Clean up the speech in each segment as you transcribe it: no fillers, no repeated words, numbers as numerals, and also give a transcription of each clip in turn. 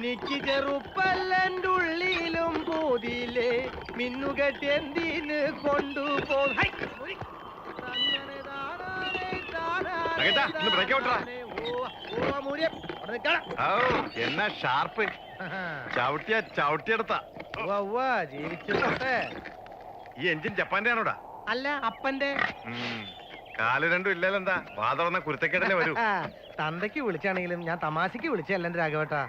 നിക്ക് ചെറുപ്പല്ലൻ്റെ ഉള്ളിലും പോതില്ലേ മിന്നുകെട്ടി എന്തിന് കൊണ്ടുപോകും. എന്നാ ഷാർപ്പ് ചവിട്ടിയെടുത്ത ജീവിച്ചോട്ടെ. ഈ എഞ്ചിൻ ജപ്പാന്റെ ആണോടാ? അല്ല, അപ്പന്റെ. കാല് രണ്ടും ഇല്ലല്ലോ. എന്താ വാ തുറന്ന കുരുത്തക്കേടല്ലേ വരൂ. തന്തയ്ക്ക് വിളിച്ചാണെങ്കിലും ഞാൻ തമാശക്ക് വിളിച്ചല്ല എന്റെ രാഘവട്ടാ.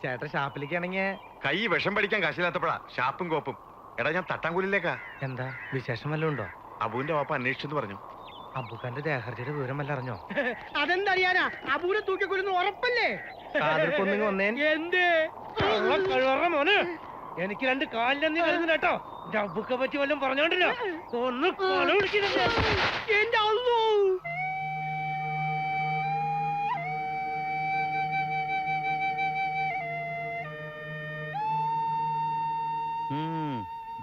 ചേട്ടൻ ഷാപ്പിലേക്കാണെങ്കിൽ കൈ വിഷം പഠിക്കാൻ കാശില്ലാത്തപ്പോഴാ ഷാപ്പും കോപ്പും. എടാ ഞാൻ തട്ടാങ്കൂലിലേക്കാ. എന്താ വിശേഷം വല്ലതും ഉണ്ടോ? അബുവിന്റെ വാപ്പ അന്വേഷിച്ചെന്ന് പറഞ്ഞു. അബുഖാന്റെ ദേഹർജിയുടെ വിവരം വല്ല അറിഞ്ഞോ? അതെന്തറിയാനാ? അബൂനെ തൂക്കിക്കൊല്ലുന്ന ഉറപ്പല്ലേ? മോന് എനിക്ക് 2 കാലിലെന്നി വരുന്നു കേട്ടോ. അബുക്കെ പറ്റി വല്ലതും പറഞ്ഞോണ്ടല്ലോ ഒന്ന് കൊല വിളിക്കുന്നുണ്ട്. എന്റെ അള്ളോ!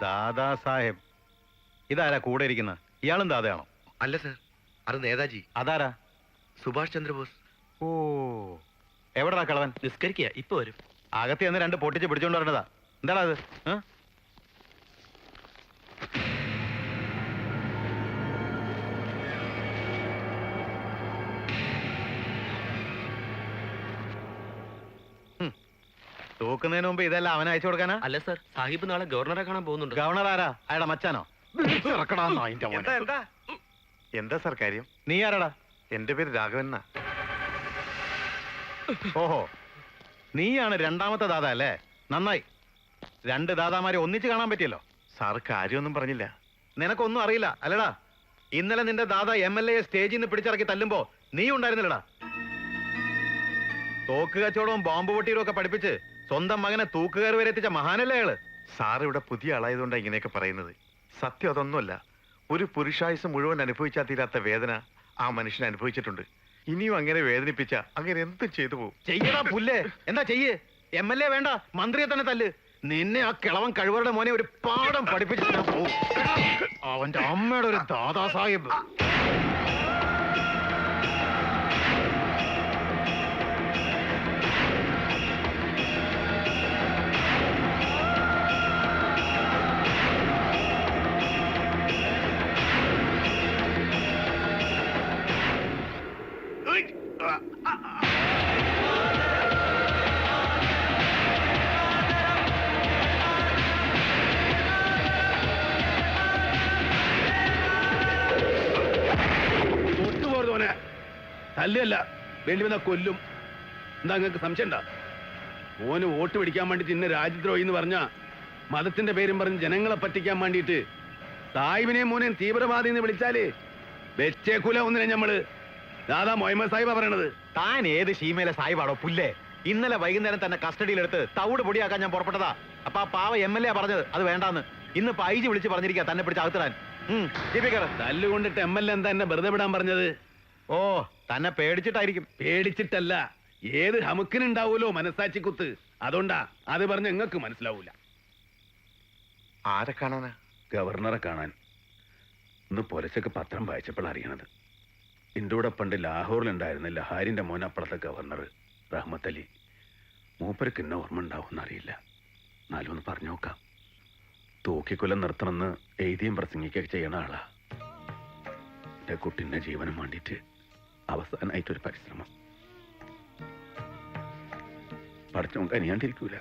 ദാദാ സാഹേബ്. ഇതാരാ കൂടെ ഇരിക്കുന്ന? ഇയാളും ദാദയാണോ? അല്ല സർ, അത് നേതാജി. അതാരാ? സുഭാഷ് ചന്ദ്രബോസ്. ഓ, എവിടാ കളവൻ? നിസ്കരിക്കുക, ഇപ്പൊ വരും. അകത്ത് ചെന്ന് 2 പൊട്ടിച്ച് പിടിച്ചോണ്ട് വരേണ്ടതാ. എന്താടാ അത്? തൂക്കുന്നതിന് മുമ്പ് ഇതെല്ലാം അവനെ അയച്ചു കൊടുക്കാനാ? അല്ല സർ, സാഹിബ് നാളെ ഗവർണറെ കാണാൻ പോകുന്നുണ്ട്. ഗവർണർ ആരാ? അയാളുടെ മച്ചാനോ? എന്താ സർ കാര്യം? നീ ആരാടാ? എന്റെ പേര് രാഘവൻ. ഓഹോ, നീയാണ് 2ാമത്തെ ദാദ അല്ലേ? നന്നായി. 2 ദാദാമാരെ ഒന്നിച്ച് കാണാൻ പറ്റിയല്ലോ. സാർ കാര്യമൊന്നും പറഞ്ഞില്ല. നിനക്കൊന്നും അറിയില്ല അല്ലടാ. ഇന്നലെ നിന്റെ ദാദ MLA സ്റ്റേജിൽ നിന്ന് പിടിച്ചിറക്കി തല്ലുമ്പോ നീ ഉണ്ടായിരുന്നില്ലടാ. തോക്ക് കച്ചവടവും ബോംബ് പൊട്ടിയും ഒക്കെ പഠിപ്പിച്ച് സ്വന്തം മകനെ തൂക്കുകാർ വരെ എത്തിച്ച മഹാനല്ലേ അയാള്. സാർ ഇവിടെ പുതിയ ആളായതുകൊണ്ടാണ് ഇങ്ങനെയൊക്കെ പറയുന്നത്. സത്യം അതൊന്നുമല്ല. ഒരു പുരുഷായുസ് മുഴുവൻ അനുഭവിച്ചാൽ തീരാത്ത വേദന ആ മനുഷ്യൻ അനുഭവിച്ചിട്ടുണ്ട്. ഇനിയും അങ്ങനെ വേദനിപ്പിച്ച അങ്ങനെ എന്തും ചെയ്തു പോകും. ചെയ്യടാ പുല്ലേ. എന്താ ചെയ്യേ? MLA വേണ്ട, മന്ത്രിയെ തന്നെ തല്ല്. നിന്നെ ആ കിളവൻ കഴിവറുടെ മോനെ ഒരു പാഠം പഠിപ്പിച്ചിട്ട് ഞാൻ പോവും. അവന്റെ അമ്മയുടെ ഒരു ദാദാ സാഹിബ്. തല്ലല്ല, വേണ്ടി വന്ന കൊല്ലും. എന്താ നിങ്ങൾക്ക് സംശയം ഉണ്ടാ? മോന് വോട്ട് പിടിക്കാൻ വേണ്ടിട്ട് ഇന്ന് രാജ്യദ്രോഹി എന്ന് പറഞ്ഞ മതത്തിന്റെ പേരും പറഞ്ഞ് ജനങ്ങളെ പറ്റിക്കാൻ വേണ്ടിയിട്ട് സാഹിബിനെയും മോനെയും തീവ്രവാദി എന്ന് വിളിച്ചാല് വെച്ചേക്കൂല ഒന്നിനെ ഞമ്മള്. ദാദാ മുഹമ്മദ് സാഹിബാ പറയണത്. താൻ ഏത് ഷീമയിലെ സാഹിബാണോ പുല്ലേ? ഇന്നലെ വൈകുന്നേരം തന്നെ കസ്റ്റഡിയിലെടുത്ത് തവിട് പൊടിയാക്കാൻ ഞാൻ പുറപ്പെട്ടതാ. അപ്പൊ ആ പാവ MLA പറഞ്ഞത് അത് വേണ്ടാന്ന്. ഇന്ന് പൈജി വിളിച്ച് പറഞ്ഞിരിക്കുക തന്നെ പിടിച്ച് അകത്തിടാൻ. തല്ലുകൊണ്ടിട്ട് MLA എന്താ എന്നെ വെറുതെ വിടാൻ പറഞ്ഞത്? ഓ, തന്നെ പേടിച്ചിട്ടായിരിക്കും. പേടിച്ചിട്ടല്ല, ഏത് ഹമുക്കിനുണ്ടാവൂലോ മനസാച്ചി കുത്ത്. അതുകൊണ്ടാ അത് പറഞ്ഞ നിങ്ങൾക്ക് മനസ്സിലാവൂല. ആരെ കാണാനാ? ഗവർണറെ കാണാൻ. ഇന്ന് പുലച്ചക്ക് പത്രം വായിച്ചപ്പോൾ അറിയണത്. എൻ്റെ കൂടെ പണ്ട് ലാഹോറിലുണ്ടായിരുന്ന ലഹാരിന്റെ മോൻ അപ്പുറത്തെ ഗവർണർ റഹ്മത്ത് അലി. മൂപ്പർക്ക് ഇന്ന ഓർമ്മ ഉണ്ടാവുമെന്നറിയില്ല. എന്നാലും ഒന്ന് പറഞ്ഞു നോക്കാം. തൂക്കിക്കൊല്ലം നിർത്തണമെന്ന് എഴുതിയും പ്രസംഗിക്കുകയൊക്കെ ചെയ്യണ ആളാ. എൻ്റെ കുട്ടിൻ്റെ ജീവനം വേണ്ടിയിട്ട് അവസാനമായിട്ടൊരു പരിശ്രമം. പഠിച്ചോണ്ട് കനിയാണ്ടിരിക്കൂല.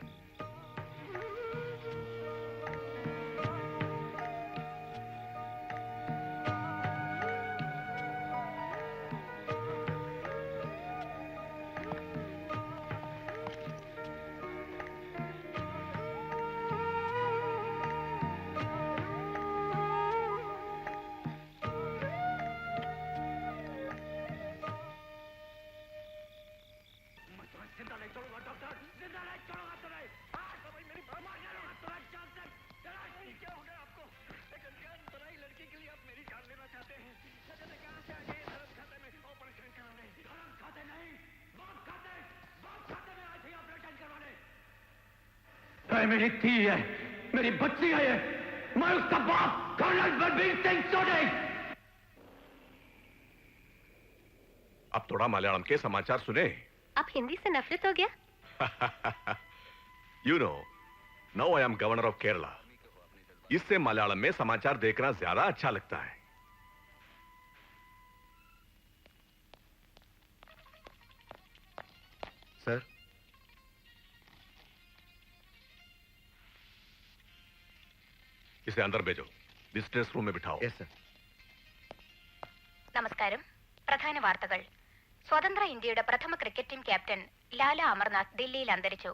मेरी थी है, मेरी बच्ची है ये। मैं उसका बाप कर्नल बलबीर सिंह सोनी। अब थोड़ा मलयालम के समाचार सुने। अब हिंदी से नफरत हो गया? You know, now I am governor of Kerala. इससे मलयालम में समाचार देखना ज्यादा अच्छा लगता है. सर इसे अंदर भेजो. विजिटर्स रूम में बिठाओ. Yes sir. നമസ്കാരം. പ്രധാന വാർത്തകൾ. സ്വതന്ത്ര ഇന്ത്യയുടെ പ്രഥമ cricket team captain Lala Amarnath ദില്ലിയിൽ അന്തരിച്ചു.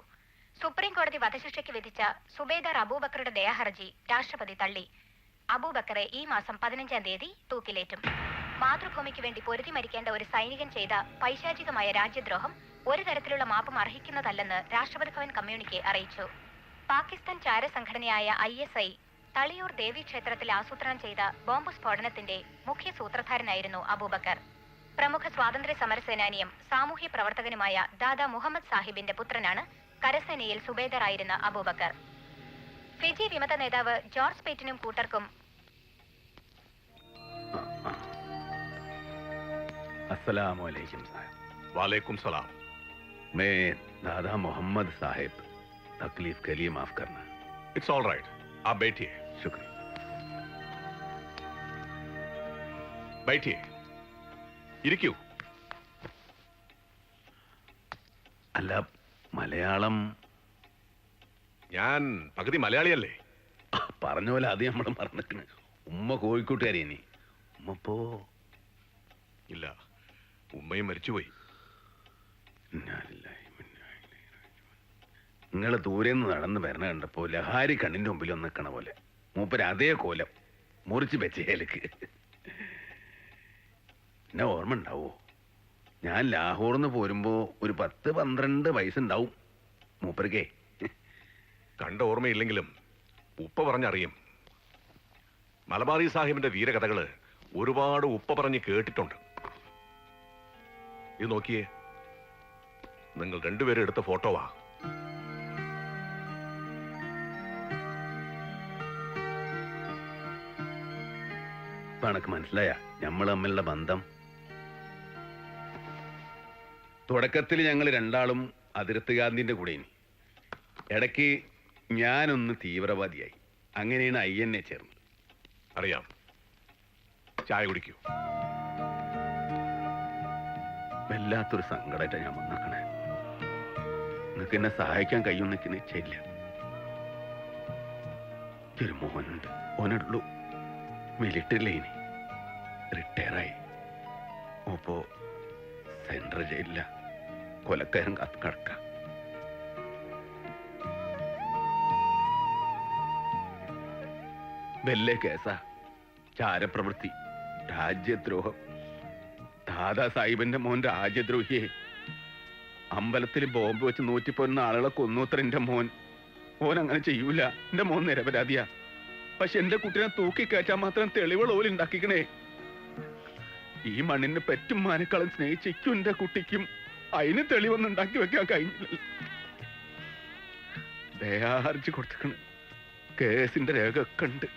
സുപ്രീം കോടതി വധശിക്ഷയ്ക്ക് വിധിച്ച സുബേദാർ അബൂബക്കറുടെ ദയാഹർജി രാഷ്ട്രപതി തള്ളി. അബൂബക്കറെ ഈ മാസം 15-ാം തീയതി തൂക്കിലേറ്റും. മാതൃഭൂമിക്ക് വേണ്ടി പൊരുതി മരിക്കേണ്ട ഒരു സൈനികൻ ചെയ്ത പൈശാചികമായ രാജ്യദ്രോഹം ഒരു തരത്തിലുള്ള മാപ്പും അർഹിക്കുന്നതല്ലെന്ന് രാഷ്ട്രപതി ഭവൻ കമ്മ്യൂണിക്കെ അറിയിച്ചു. പാകിസ്ഥാൻ ചാരസംഘടനയായ ISI തളിയൂർ ദേവീക്ഷേത്രത്തിൽ ആസൂത്രണം ചെയ്ത ബോംബ് സ്ഫോടനത്തിന്റെ മുഖ്യ സൂത്രധാരനായിരുന്നു അബൂബക്കർ. പ്രമുഖ സ്വാതന്ത്ര്യ സമരസേനാനിയും സാമൂഹ്യ പ്രവർത്തകനുമായ ദാദാ മുഹമ്മദ് സാഹിബിന്റെ പുത്രനാണ് കരസേനയിൽ സുബേദറായിരുന്ന അബൂബക്കർ. ഫിജി വിമത നേതാവ് ജോർജ് പേറ്റിനും കൂട്ടർക്കും अस्सलाम वालेकुम साहब. वालेकुम सलाम. मैं दादा मोहम्मद साहिब, तकलीफ के लिए माफ करना. It's all right. आप बैठिए. शुक्रिया. बैठिए. ഇരിക്കൂ. അല്ല, മലയാളം ഞാൻ പകുതി മലയാളിയല്ലേ? പറഞ്ഞ പോലെ അത് നമ്മൾ മറന്നിക്കണ്. ഉമ്മ കോഴിക്കോട്ടുകാരി ഇനി ഉമ്മ ഇപ്പോ ഇല്ല, ഉമ്മയും മരിച്ചുപോയി. നിങ്ങൾ ദൂരെ നിന്ന് നടന്ന് വരണ കണ്ടപ്പോ ലഹാരി കണ്ണിന്റെ മുമ്പിൽ ഒന്ന് നിൽക്കണ പോലെ മൂപ്പര് അതേ കോലം മുറിച്ച് വെച്ചേലേക്ക്. എന്നെ ഓർമ്മ ഉണ്ടാവോ? ഞാൻ ലാഹോറിന്ന് പോരുമ്പോ ഒരു 10-12 വയസ്സുണ്ടാവും മൂപ്പർക്കേ. കണ്ട ഓർമ്മയില്ലെങ്കിലും ഉപ്പ പറഞ്ഞറിയും. മലബാറി സാഹിബിന്റെ വീരകഥകള് ഒരുപാട് ഉപ്പ പറഞ്ഞ് കേട്ടിട്ടുണ്ട്. ഇത് നോക്കിയേ, നിങ്ങൾ രണ്ടുപേരും എടുത്ത ഫോട്ടോവാ. ഇപ്പൊ എനക്ക് മനസ്സിലായ നമ്മൾ തമ്മിലുള്ള ബന്ധം. തുടക്കത്തിൽ ഞങ്ങൾ രണ്ടാളും അതിർത്ത് ഗാന്ധിന്റെ കൂടെ ഇനി ഇടയ്ക്ക് ഞാനൊന്ന് തീവ്രവാദിയായി. അങ്ങനെയാണ് INA ചേർന്നത്. അറിയാം. ചായ കുടിക്കൂ. വല്ലാത്തൊരു സങ്കടമായിട്ടാ ഞാൻ വന്നേക്കണേ. നിങ്ങൾക്ക് എന്നെ സഹായിക്കാൻ കഴിയുമെന്ന് എനിക്ക് നിശ്ചയില്ല. ഒരു മോനുണ്ട്, ഓനുള്ളൂ. മിലിറ്ററിയിലെ ഇനി റിട്ടയറായി. ഓപ്പോ സെൻട്രൽ ജയിലില്ല, കൊലക്കാരൻ കാത്ത് കിടക്ക. വലിയ കേസാ. ചാരപ്രവൃത്തി, രാജ്യദ്രോഹം. ദാദാ സാഹിബിന്റെ മോൻ രാജ്യദ്രോഹിയെ. അമ്പലത്തിൽ ബോംബ് വെച്ച് 111 ആളുകളെ കൊന്നൂത്ര എന്റെ മോൻ. ഓൻ അങ്ങനെ ചെയ്യൂല. എന്റെ മോൻ നിരപരാധിയാ. പക്ഷെ എന്റെ കുട്ടീനെ തൂക്കിക്കയറ്റാൻ മാത്രം തെളിവുകൾ ഓല് ഉണ്ടാക്കിക്കണേ. ഈ മണ്ണിന്റെ പെറ്റും മാനേക്കാളും സ്നേഹിച്ചിക്കും എന്റെ കുട്ടിക്കും അതിന് തെളിവൊന്നും ഉണ്ടാക്കി വെക്കാൻ കഴിഞ്ഞില്ല. ദയാഹർജി കൊടുത്തിക്കണ്. കേസിന്റെ രേഖ ഒക്കെ ഉണ്ട്.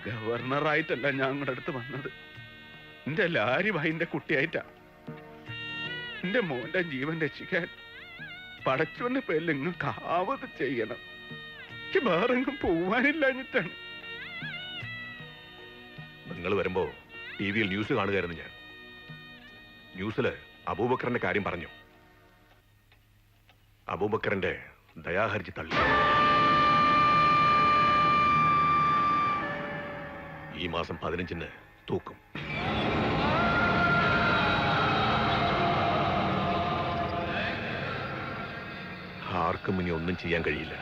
ഗവർണറായിട്ടല്ല ഞാൻ നിങ്ങളുടെ അടുത്ത് വന്നത്. എന്റെ ലാരി ഭായിന്റെ കുട്ടിയായിട്ടാ. എന്റെ മോന്റെ ജീവൻ രക്ഷിക്കാൻ പടച്ചോന്റെ പേരിൽ നിങ്ങൾക്ക് ആവത് ചെയ്യണം. എനിക്ക് വേറെങ്ങും പോവാനില്ലഞ്ഞിട്ടാണ്. നിങ്ങൾ വരുമ്പോ TV-യിൽ ന്യൂസ് കാണുകയായിരുന്നു ഞാൻ. ന്യൂസില് അബൂബക്കറിന്റെ കാര്യം പറഞ്ഞു. അബൂബക്കറിന്റെ ദയാഹർജി തള്ളി. ഈ മാസം 15-ന് തൂക്കും. ആർക്കും ഇനി ഒന്നും ചെയ്യാൻ കഴിയില്ല.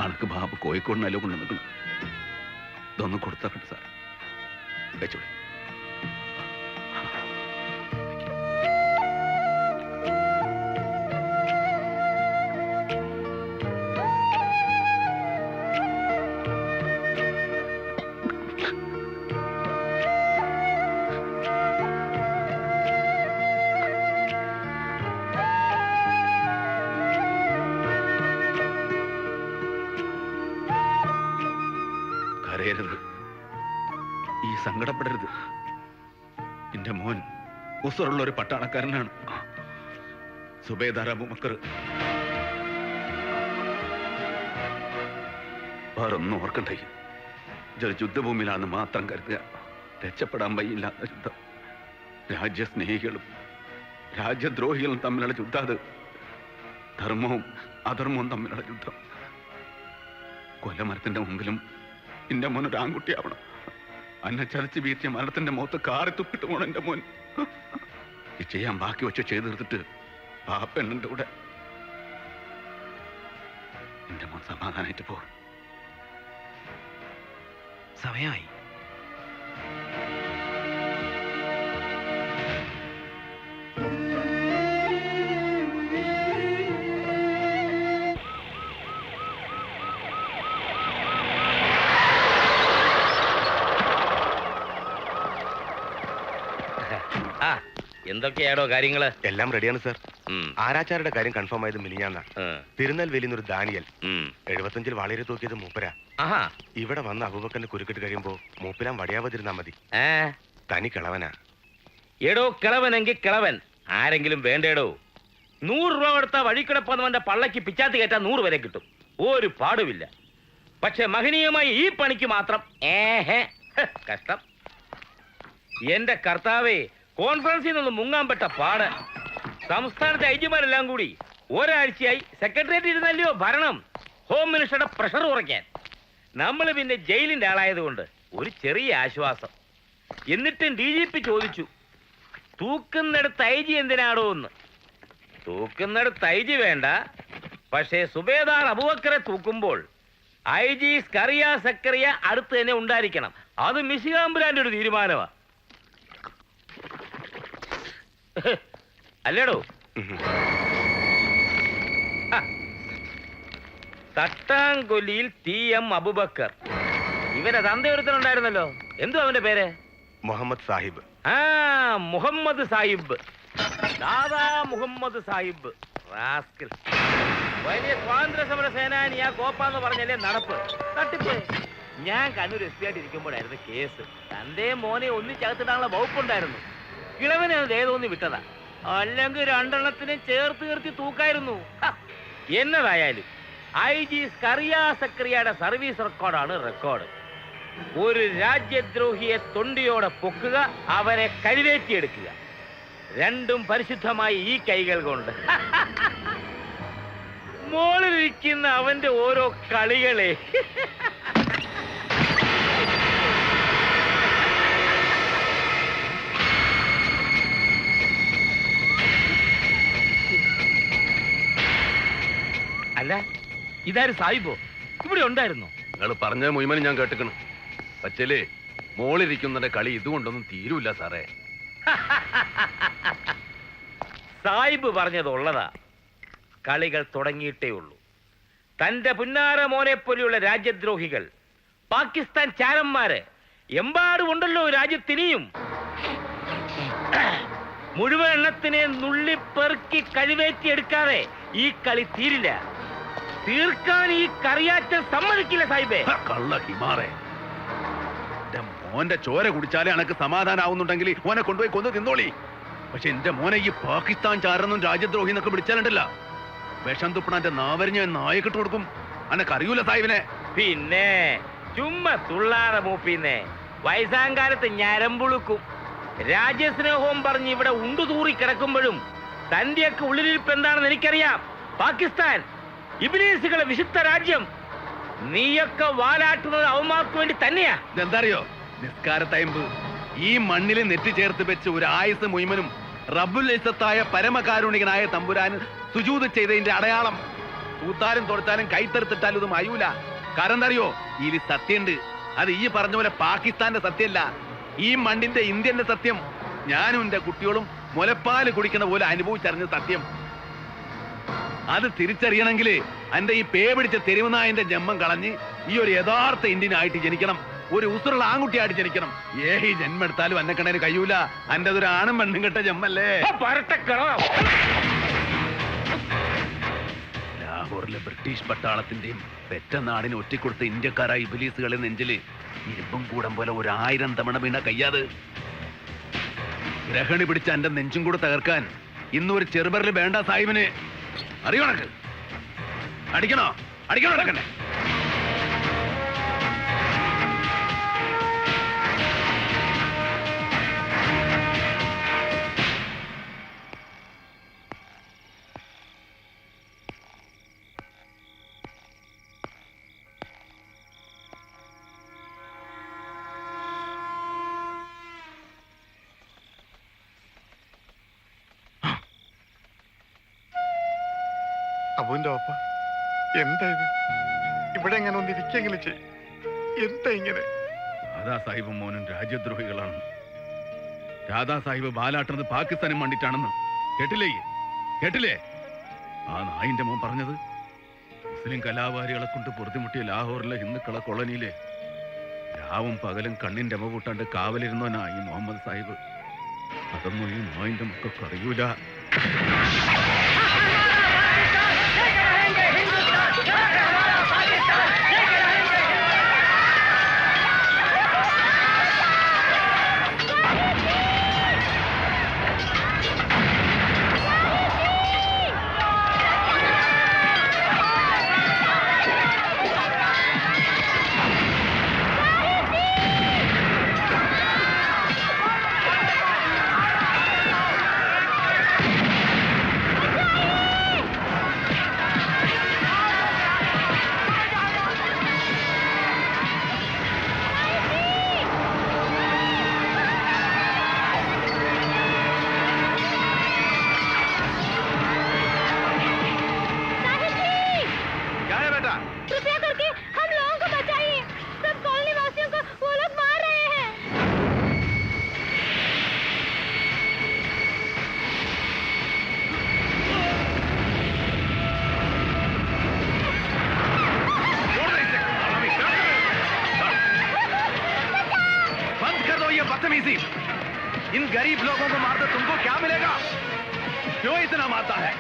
അനക്ക് ബാബു കോഴിക്കോടിനല്ലോ കൊണ്ടു നിൽക്കണം. ഇതൊന്നും കൊടുത്താക്കട്ടെ സാർ. വെച്ചോളി. കരയരുത്, ഈ സങ്കടപ്പെടരുത്. എന്റെ മോൻ ഉസറുള്ള ഒരു പട്ടാളക്കാരനാണ്, സുബേദാർ അബൂബക്കർ. വേറൊന്നും ഓർക്കണ്ടേ, ഇതൊരു യുദ്ധഭൂമിയിലാണെന്ന് മാത്രം കരുതുക. രക്ഷപ്പെടാൻ വയ്യില്ലാത്ത യുദ്ധം. രാജ്യസ്നേഹികളും രാജ്യദ്രോഹികളും തമ്മിലുള്ള യുദ്ധം. അത് ധർമ്മവും അധർമ്മവും തമ്മിലുള്ള യുദ്ധം. കൊല്ലമരത്തിന്റെ മുമ്പിലും എന്റെ മോൻ ഒരു ആൺകുട്ടിയാവണം. അന്നെ ചതച്ച് വീഴ്ത്തിയ മരണത്തിന്റെ മുഖത്ത് കാറി തുപ്പിട്ട് പോണം എന്റെ മോൻ. ഈ ചെയ്യാൻ ബാക്കി വെച്ച് ചെയ്ത് തീർത്തിട്ട് ആ പെണ്ണിന്റെ കൂടെ എന്റെ മോൻ സമാധാനായിട്ട് പോ. സമയമായി. എന്തൊക്കെയാണോ കാര്യങ്ങള്? എല്ലാം റെഡിയാണ് സാർ. ആരാച്ചാരുടെ കാര്യം കൺഫേം ആയത് മിനിഞ്ഞാന്നാ. തിരുനെൽവേലിന്ന് ഒരു ദാനിയൽ 75 വളരെ തൂക്കിയത് മൂപ്പരാ. ഇവിടെ വന്ന് അബൂബക്കറിന്റെ കുരുക്കിട്ട് കഴിയുമ്പോ മൂപ്പിലാൻ വടിയാവതിരുന്നാ മതി. തനി കിളവനാ. എടോ കിളവനെങ്കിൽ കിളവൻ ആരെങ്കിലും വേണ്ടേടോ. 100 രൂപ കൊടുത്താൽ വഴിക്കിടപ്പന്നവന്റെ പള്ളക്ക് പിച്ചാത്തി കയറ്റാൻ 100 വരെ കിട്ടും. ഒരു പാടുമില്ല. പക്ഷെ മഹനീയമായി ഈ പണിക്ക് മാത്രം കഷ്ടം. എന്റെ കർത്താവേ, കോൺഫറൻസിൽ നിന്ന് മുങ്ങാൻ പെട്ട പാട്. സംസ്ഥാനത്തെ ഐജിമാരെല്ലാം കൂടി ഒരാഴ്ചയായി സെക്രട്ടേറിയറ്റ് ഇരുന്നല്ലയോ ഭരണം. ഹോം മിനിസ്റ്ററുടെ പ്രഷർ കുറയ്ക്കാൻ. നമ്മൾ പിന്നെ ജയിലിന്റെ ആളായതുകൊണ്ട് ഒരു ചെറിയ ആശ്വാസം. എന്നിട്ടും DGP ചോദിച്ചു, തൂക്കുന്നിടത്ത് ഐജി എന്തിനാടോ എന്ന്. തൂക്കുന്നിടത്ത് ഐജി വേണ്ട, പക്ഷേ സുബേദാർ അബൂബക്കറെ തൂക്കുമ്പോൾ IG സ്കറിയ സക്കറിയ അടുത്ത് തന്നെ ഉണ്ടായിരിക്കണം. അത് മിശികാമ്പുരാന്റെ ഒരു തീരുമാനമാണ്. അല്ലേടോ? തട്ടാങ്കൊല്ലിയിൽ TM അബൂബക്കർ. ഇവന്റെ തന്തയൊരുത്തനുണ്ടായിരുന്നല്ലോ, എന്തോ അവന്റെ പേര്? മുഹമ്മദ് സാഹിബ്. മുഹമ്മദ് സാഹിബ്. ദാദാ മുഹമ്മദ് സാഹിബ്. റാസ്കൽ. വലിയ സ്വാതന്ത്ര്യ സമര സേനാനിയാ കോപ്പാന്ന് പറഞ്ഞല്ലേ നടപ്പ്. തട്ടിപ്പ്. ഞാൻ കണ്ണൂർ SP ആയിട്ട് ഇരിക്കുമ്പോഴായിരുന്നു കേസ്. തന്റെ മോനെ ഒന്നിച്ചകത്തിടാനുള്ള വകുപ്പുണ്ടായിരുന്നു. കിളവനെ ഏതോന്നി വിട്ടതാ, അല്ലെങ്കിൽ 2 എണ്ണത്തിനെ ചേർത്ത് നിർത്തി തൂക്കായിരുന്നു. എന്നതായാലും IG സ്കറിയ സക്രിയയുടെ സർവീസ് റെക്കോർഡാണ് റെക്കോർഡ്. ഒരു രാജ്യദ്രോഹിയെ തൊണ്ടിയോടെ പൊക്കുക, അവനെ കഴിവേറ്റിയെടുക്കുക. രണ്ടും പരിശുദ്ധമായി ഈ കൈകൾ കൊണ്ട്. മോളിലിരിക്കുന്ന അവന്റെ ഓരോ കളികളെ. അല്ല, ഇതാര് സാഹിബോ? ഇവിടെ ഉണ്ടായിരുന്നോ? നിങ്ങൾ പറഞ്ഞ മുഴുവനും ഞാൻ കേട്ടിക്കണം. പച്ചലേ, മോളിരിക്കുന്നതിന്റെ കളി ഇതുകൊണ്ടൊന്നും തീരൂല്ല സാറേ. സാഹിബ് പറഞ്ഞതുള്ളതാ. കളികൾ തുടങ്ങിയിട്ടേ ഉള്ളൂ. തന്റെ പുന്നാര മോനെ പോലെയുള്ള രാജ്യദ്രോഹികൾ, പാകിസ്ഥാൻ ചാരന്മാര് എമ്പാടുമുണ്ടല്ലോ രാജ്യത്തിനിയും. മുഴുവൻ എണ്ണത്തിനെ നുള്ളിപ്പെറുക്കി കഴിവേറ്റിയെടുക്കാതെ ഈ കളി തീരില്ല. തീർക്കാൻ ഈ കറിയാറ്റം സമ്മതിക്കില്ല സാഹിബേ. കള്ള ഹിമാറേ, എന്റെ മോന്റെ ചോര കുടിച്ചാലേ അനക്ക് സമാധാനാവുന്നുണ്ടെങ്കിൽ ഓനെ കൊണ്ടുപോയി കൊന്നു തിന്നോളി. പക്ഷെ എന്റെ മോനെ ഈ പാകിസ്ഥാൻ ചാരനും രാജ്യദ്രോഹി എന്നൊക്കെ വിളിച്ചാലുണ്ടല്ല, വിഷം തുപ്പണന്റെ നാവരിഞ്ഞ നായക്കിട്ട് കൊടുക്കും. അനക്ക് അറിയൂല സാഹിബിനെ. പിന്നെ ചുമ്മാ തുള്ളാതെ മൂപ്പിന്നെ. വയസ്സാങ്കാലത്ത് ഞരമ്പുളുക്കും. രാജ്യസ്നേഹവും പറഞ്ഞ് ഇവിടെ ഉണ്ടുതൂറി കിടക്കുമ്പോഴും തന്റെയൊക്കെ ഉള്ളിലിരിപ്പ് എന്താണെന്ന് എനിക്കറിയാം. പാകിസ്ഥാൻ ഇബ്ലീസുകളെ വിശുദ്ധ രാജ്യം. നീയൊക്കെ വാലാട്ടുന്നത് അവന്മാർക്ക് വേണ്ടി തന്നെയാ. എന്താ അറിയോ, നിസ്കാരത്തയമ്പ് ഈ മണ്ണിൽ നെറ്റി ചേർത്ത് വെച്ച് ഒരു ആയുസ് മുഴുവനും റബ്ബുൽ ഇസ്സത്തായ പരമകാരുണികനായ തമ്പുരാൻ സുജൂദ് ചെയ്തതിന്റെ അടയാളം. പൂത്താലും തൊടുത്താലും കൈത്തെടുത്തിട്ടാലും ഇത് മയൂല. കാരണം എന്താ അറിയോ? ഇതിൽ സത്യമുണ്ട്. അത് ഈ പറഞ്ഞ പോലെ പാകിസ്ഥാന്റെ സത്യമല്ല, ഈ മണ്ണിന്റെ ഇന്ത്യന്റെ സത്യം. ഞാനും എന്റെ കുട്ടികളും മുലപ്പാല് കുടിക്കുന്ന പോലെ അനുഭവിച്ചറിഞ്ഞ സത്യം. അത് തിരിച്ചറിയണമെങ്കിൽ എന്റെ ഈ പേ പിടിച്ച തെരുവുനായന്റെ ജന്മം കളഞ്ഞ് ഈ ഒരു യഥാർത്ഥ ഇന്ത്യനായിട്ട് ജനിക്കണം, ഒരു ഉസുറുള്ള ആൺകുട്ടിയായിട്ട് ജനിക്കണം. ഏഹി ജന്മം എടുത്താലും എന്നെ കണ്ടതിന് കഴിയൂല. എന്റെ അതൊരു ആണും പെണ്ണും കെട്ട ജന്മല്ലേ. ലാഹോറിലെ ബ്രിട്ടീഷ് പട്ടാളത്തിന്റെയും പെറ്റ നാടിനെ ഒറ്റിക്കൊടുത്ത ഇന്ത്യക്കാരായ ഇബിലീസുകളെ നെഞ്ചില് ഇരുമ്പും കൂടം പോലെ 1000 തവണ വീണ കയ്യാത്. ഗ്രഹണി പിടിച്ച എന്റെ നെഞ്ചും കൂടെ തകർക്കാൻ ഇന്നൊരു ചെറുപറിൽ വേണ്ട സാഹിബിന്. അറിയോ കണക്ക്? അടിക്കണോ അടക്കണ്ടേ? അബുവിന്റെ ഒപ്പ എന്താ ഇത്? ഇവിടെ എങ്ങനെ ഒന്ന് ഇരിക്കെങ്കിലും ചെയ്യും. എന്താ ഇങ്ങനെ? ദാദാ സാഹിബും മോനും രാജ്യദ്രോഹികളാണ്. ദാദാ സാഹിബ് ബാലാട്ടുന്നത് പാകിസ്ഥാനും വേണ്ടിട്ടാണെന്ന് കേട്ടില്ലേ? ആ നായിന്റെ മോൻ പറഞ്ഞത്. മുസ്ലിം കലാകാരികളെ കൊണ്ട് പൊറുതിമുട്ടിയ ലാഹോറിലെ ഹിന്ദുക്കളെ കോളനിയിലെ രാവും പകലും കണ്ണിന്റെ അമ്മ കൂട്ടാണ്ട് കാവലിരുന്നവനാ ഈ മുഹമ്മദ് സാഹിബ്. അതൊന്നും ഈ നായിന്റെ മക്കൾക്ക് അറിയൂല. इन गरीब लोगों को मारकर तुमको क्या मिलेगा? क्यों इतना मारता है?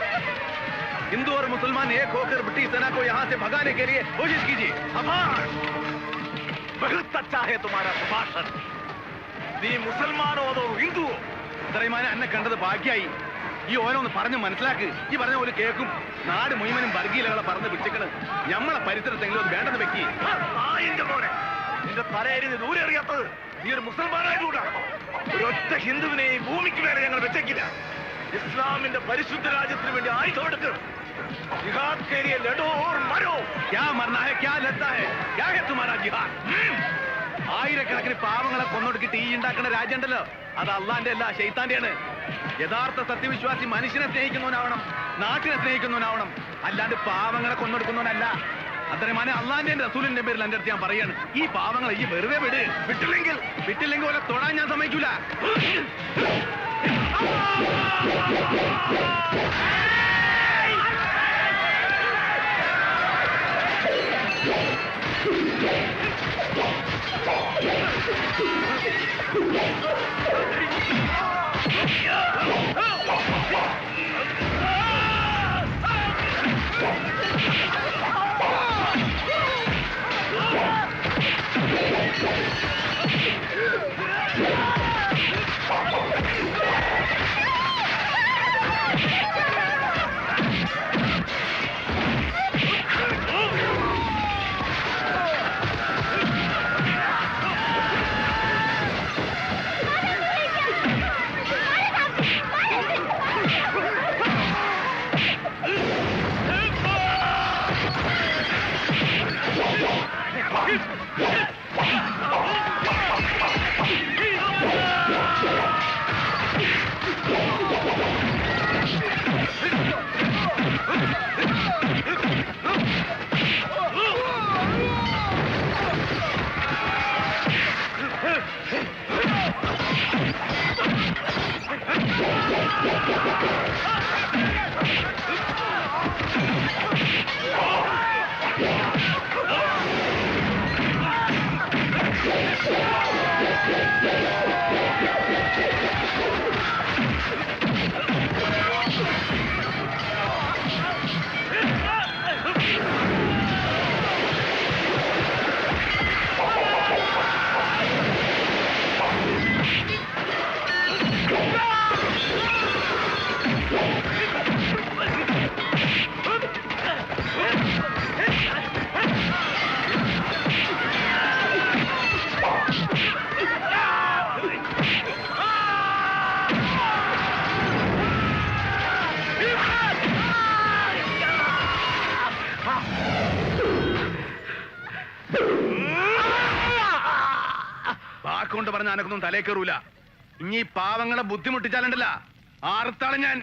हिंदू और मुसलमान एक होकर ब्रिटिश सेना को यहाँ से भगाने के लिए कोशिश कीजिए. बहुत अच्छा है तुम्हारा सुभाषण. നീ മുസൽമാനോ അതോ ഹിന്ദുവോ? ഇത്രയുമാനെ എന്നെ കണ്ടത് ഭാഗ്യായി. ഈ ഓരോന്ന് പറഞ്ഞ് മനസ്സിലാക്ക്. ഈ പറഞ്ഞ പോലെ കേൾക്കും. നാട് മുഴുവനും വർഗീയതകളെ പറഞ്ഞ് പിടിച്ചേക്കണ്. ഞമ്മളെ പരിസരത്തെങ്കിലും അത് വേണ്ടെന്ന് വെക്കി. നിന്റെ തലയരിഞ്ഞ് ദൂരെ അറിയാത്തത് നീ ഒരു മുസൽമാനായതുകൊണ്ടാണ്. ഒരൊറ്റ ഹിന്ദുവിനെ ഈ ഭൂമിക്ക് വേറെ ഞങ്ങൾ വെച്ചേക്കില്ല. ഇസ്ലാമിന്റെ പരിശുദ്ധ രാജ്യത്തിന് വേണ്ടി ആയുധം എടുക്കും. ജിഹാദ് के लिए लड़ो और मरो. क्या मरना है, क्या लड़ना है, क्या है तुम्हारा जिहाद? ആയിരക്കണക്കിന് പാവങ്ങളെ കൊന്നൊടുക്കിട്ട് ഈ ഉണ്ടാക്കുന്ന രാജ്യം ഉണ്ടല്ലോ, അത് അള്ളാന്റെ അല്ല, ശൈത്താന്റെയാണ്. യഥാർത്ഥ സത്യവിശ്വാസി മനുഷ്യനെ സ്നേഹിക്കുന്നവനാവണം, നാട്ടിനെ സ്നേഹിക്കുന്നവനാവണം, അല്ലാണ്ട് പാവങ്ങളെ കൊന്നൊടുക്കുന്നവനല്ല. അത്രമാനെ അള്ളാന്റെ റസൂലിന്റെ പേരിൽ എന്റെ അടുത്ത് ഞാൻ പറയാണ്, ഈ പാവങ്ങളെ ഈ വെറുതെ വിട്ടില്ലെങ്കിൽ ഓരോ തൊടാൻ ഞാൻ സമ്മതിക്കൂല. കൊണ്ട് പറഞ്ഞ അനക്കൊന്നും തലേ കയറൂല. ഇനി പാവങ്ങളെ ബുദ്ധിമുട്ടിച്ചാലുണ്ടല്ല ആർത്താളെ ഞാൻ